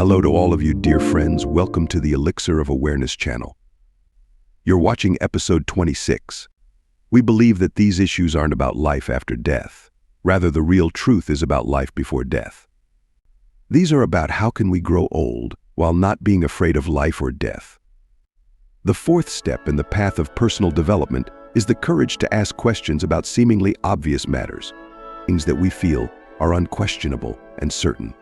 Hello to all of you dear friends, welcome to the Elixir of Awareness channel. You're watching episode 26. We believe that these issues aren't about life after death. Rather, the real truth is about life before death. These are about how can we grow old while not being afraid of life or death. The fourth step in the path of personal development is the courage to ask questions about seemingly obvious matters, things that we feel are unquestionable and certain.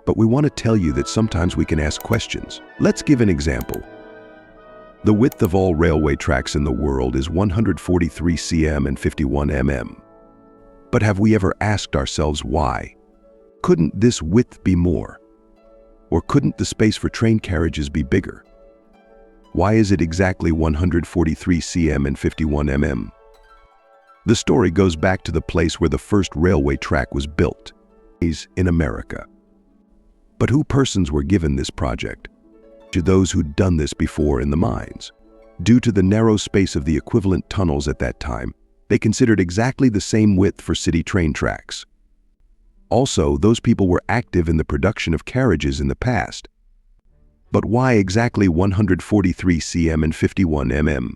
But we want to tell you that sometimes we can ask questions. Let's give an example. The width of all railway tracks in the world is 143 cm and 51 mm. But have we ever asked ourselves why? Couldn't this width be more? Or couldn't the space for train carriages be bigger? Why is it exactly 143 cm and 51 mm? The story goes back to the place where the first railway track was built, in America. But who persons were given this project? To those who'd done this before in the mines. Due to the narrow space of the equivalent tunnels at that time, they considered exactly the same width for city train tracks. Also, those people were active in the production of carriages in the past. But why exactly 143 cm and 51 mm?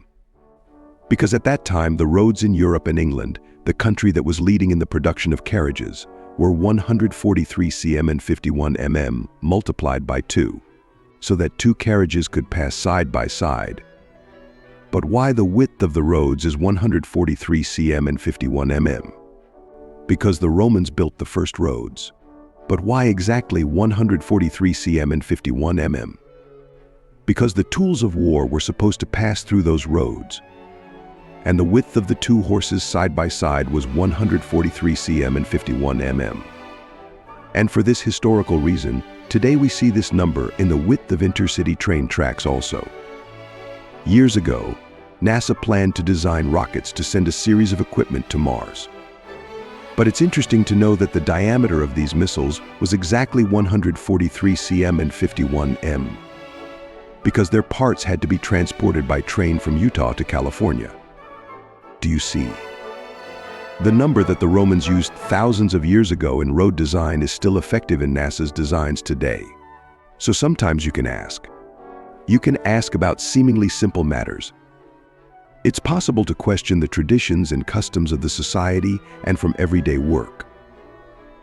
Because at that time, the roads in Europe and England, the country that was leading in the production of carriages, were 143 cm and 51 mm multiplied by 2, so that two carriages could pass side by side. But why the width of the roads is 143 cm and 51 mm? Because the Romans built the first roads. But why exactly 143 cm and 51 mm? Because the tools of war were supposed to pass through those roads. And the width of the two horses side by side was 143 cm and 51 mm. And for this historical reason, today we see this number in the width of intercity train tracks also. Years ago, NASA planned to design rockets to send a series of equipment to Mars. But it's interesting to know that the diameter of these missiles was exactly 143 cm and 51 mm, because their parts had to be transported by train from Utah to California. Do you see? The number that the Romans used thousands of years ago in road design is still effective in NASA's designs today. So sometimes you can ask. You can ask about seemingly simple matters. It's possible to question the traditions and customs of the society and from everyday work.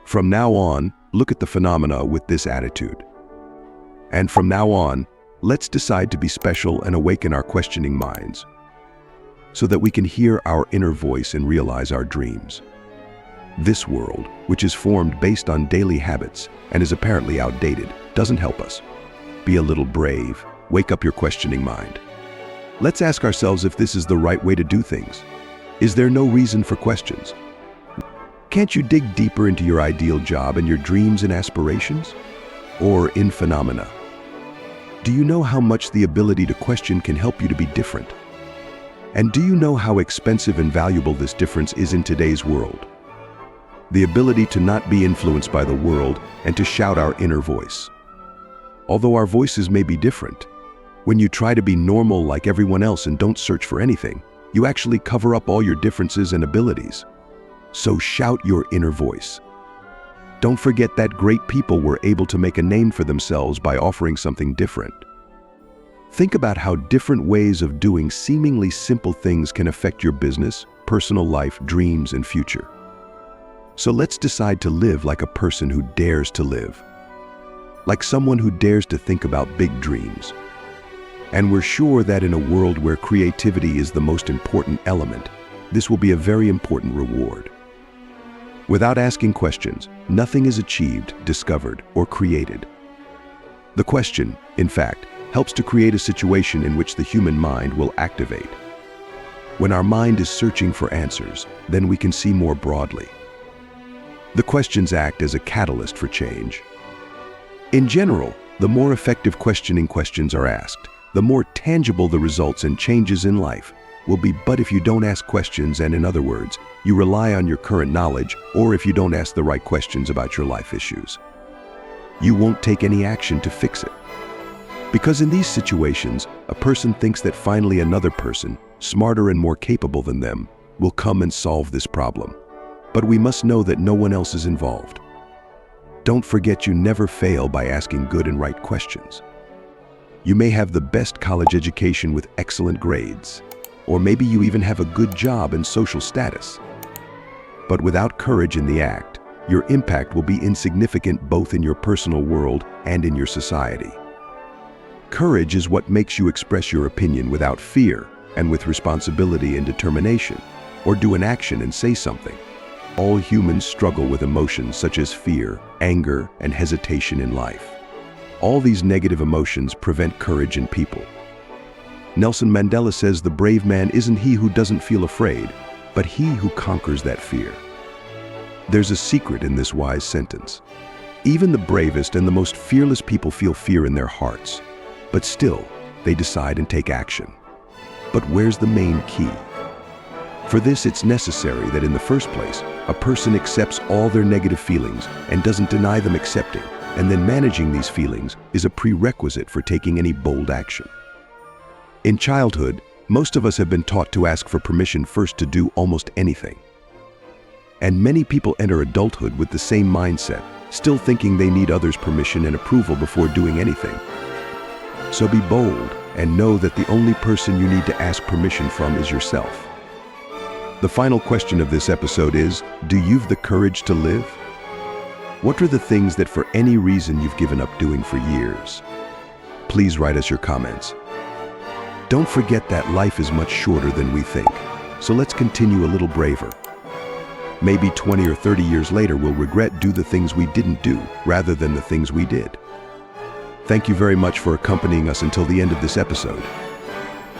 From now on, look at the phenomena with this attitude. And from now on, let's decide to be special and awaken our questioning minds, so that we can hear our inner voice and realize our dreams. This world, which is formed based on daily habits and is apparently outdated, doesn't help us. Be a little brave, wake up your questioning mind. Let's ask ourselves if this is the right way to do things. Is there no reason for questions? Can't you dig deeper into your ideal job and your dreams and aspirations? Or in phenomena? Do you know how much the ability to question can help you to be different? And do you know how expensive and valuable this difference is in today's world? The ability to not be influenced by the world and to shout our inner voice. Although our voices may be different, when you try to be normal like everyone else and don't search for anything, you actually cover up all your differences and abilities. So shout your inner voice. Don't forget that great people were able to make a name for themselves by offering something different. Think about how different ways of doing seemingly simple things can affect your business, personal life, dreams, and future. So let's decide to live like a person who dares to live. Like someone who dares to think about big dreams. And we're sure that in a world where creativity is the most important element, this will be a very important reward. Without asking questions, nothing is achieved, discovered, or created. The question, in fact, helps to create a situation in which the human mind will activate. When our mind is searching for answers, then we can see more broadly. The questions act as a catalyst for change. In general, the more effective questioning questions are asked, the more tangible the results and changes in life will be. But if you don't ask questions, and in other words, you rely on your current knowledge, or if you don't ask the right questions about your life issues, you won't take any action to fix it. Because in these situations, a person thinks that finally another person, smarter and more capable than them, will come and solve this problem. But we must know that no one else is involved. don't forget you never fail by asking good and right questions. You may have the best college education with excellent grades, or maybe you even have a good job and social status. But without courage in the act, your impact will be insignificant both in your personal world and in your society. Courage is what makes you express your opinion without fear and with responsibility and determination, or do an action and say something. All humans struggle with emotions such as fear, anger, and hesitation in life. All these negative emotions prevent courage in people. Nelson Mandela says the brave man isn't he who doesn't feel afraid, but he who conquers that fear. There's a secret in this wise sentence. Even the bravest and the most fearless people feel fear in their hearts, but still, they decide and take action. But where's the main key? For this, it's necessary that in the first place, a person accepts all their negative feelings and doesn't deny them accepting, and then managing these feelings is a prerequisite for taking any bold action. In childhood, most of us have been taught to ask for permission first to do almost anything. And many people enter adulthood with the same mindset, still thinking they need others' permission and approval before doing anything. So be bold and know that the only person you need to ask permission from is yourself. The final question of this episode is, do you have the courage to live? What are the things that for any reason you've given up doing for years? Please write us your comments. Don't forget that life is much shorter than we think, so let's continue a little braver. Maybe 20 or 30 years later we'll regret do the things we didn't do rather than the things we did. Thank you very much for accompanying us until the end of this episode.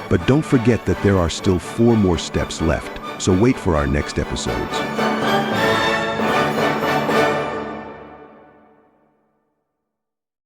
But don't forget that there are still 4 more steps left, so wait for our next episodes.